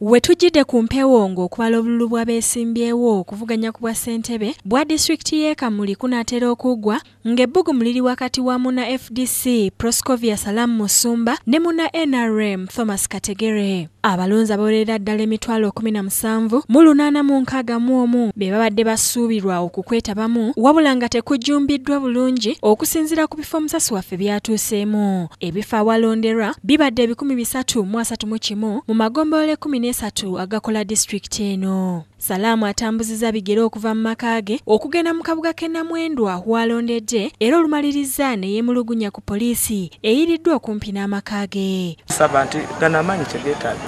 Wetujjidde ku mpewo ng'okubala obululu bw'abeesimbyewo okuvuganya ku bwa ssentebe bwa disitulikiti y'e Kamuli kunaatera okuggwa ng'ebbugumu liri wakati wa muna FDC Proscovia Salamu Musumba ne muna NRM Thomas Kategere. Abalonzi abawerera ddala emitwalo 17,861 be babadde basuubirwa okukwetabamu wabula nga tekujjumbiddwa bulungi okusinziira ku bifo omusasi waffe byatuuseemu. Ebifo awalonderwa bibadde 331 mu magombolola 13 agakola disitulikiti eno. Salamu atambuzizza bigere okuva mu maka ge okugenda mu kabuga k'e Namwendwa w'alondedde era olumaliriza ne yeemulugunya ku poliisi eyiriddwa okumpi n'amaka ge. Saba nti gano amaanyi kyegeetaaga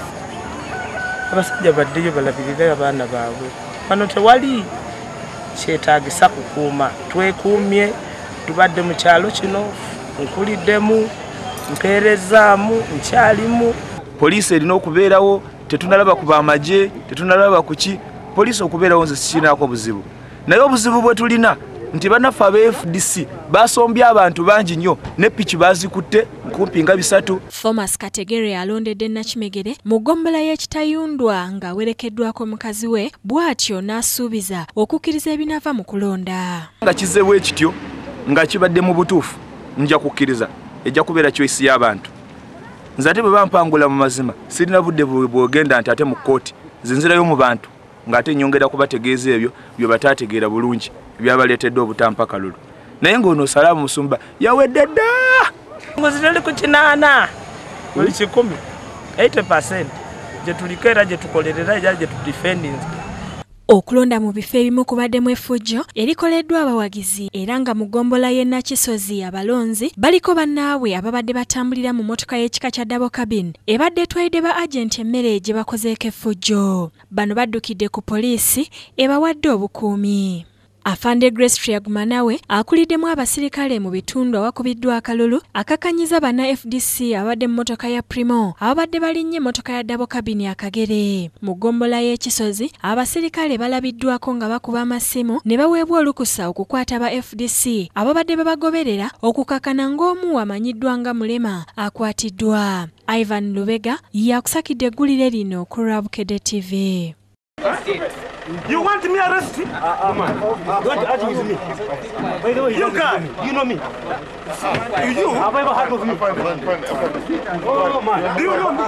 abasajja baddeyo balabirire abaana baabwe. Wano tewali kyetaagisa kukuuma, twekuumye, tubadde mu kyalo kino, nkuliddemu, mpeerezaamu, nkyalimu. Poliisi erina okubeerawo, tetunalaba ku b'amagye, tetunalaba ku ki. Poliisi okubeerawo nze sikinaako buzibu. Naye obuzibu bwe tulina nti bannaffe aba FDC basombye abantu bangi nnyo ne piki bazikutte kumpi nga 3. Thomas Kategere alondedde Nakimegere mu ggombolola y'ekitayundwa ng'awerekeddwako mukazi we bw'atyo n'asuubiza okukkiriza ebinava mu kulonda. Nga kizeewo ekityo nga kibadde mu butuufu nja kukkiriza ejja kubeera choice y'abantu. Nze ate bwe bampangula mu mazima sirina budde bwogenda nti ate mu kkooti zinzirayo mu bantu ng'ate nyongera kubategeeza ebyo bye bataategeera bulungi byabaleetedde obutampa kalulu. Naye ng'ono Salamu Musumba yawedde dda Ngozi tuli ku 8 buli 10 80% gye tuliko era gye tukolerera era gye tudefendinga. Okulonda mu bifo ebimu kubaddemu effujjo erikoleddwa abawagizi era nga mu ggombolola y'e Nakisozi abalonzi baliko bannaabwe ababadde batambulira mu mmotoka y'ekika kya double cabin ebadde etwalidde ba agenti emmere gye bakozeeko effujjo. Bano baddukidde ku poliisi ebawadde obukuumi. Afande Grace Triagumanawe akuliddemu abasirikale mu bitundu awakubiddwa akalulu akakanyiza banna FDC abadde mu mmotoka ya Primo abadde balinnye emmotoka ya double cabin akagere. Mu ggombolola y'ekisozi abasirikale balabiddwako nga bakuba amasimu ne baweebwa olukusa okukwata aba FDC ababadde babagoberera okukakana ng'omu amanyiddwa nga Mulema akwatiddwa. Ivan Lubega yakusakidde eggulire lino ku Rabukedde TV. You want me arrested? What argue with me? By the way, you can. You know me. You? Have I ever heard of you? Oh, man. Do you know me?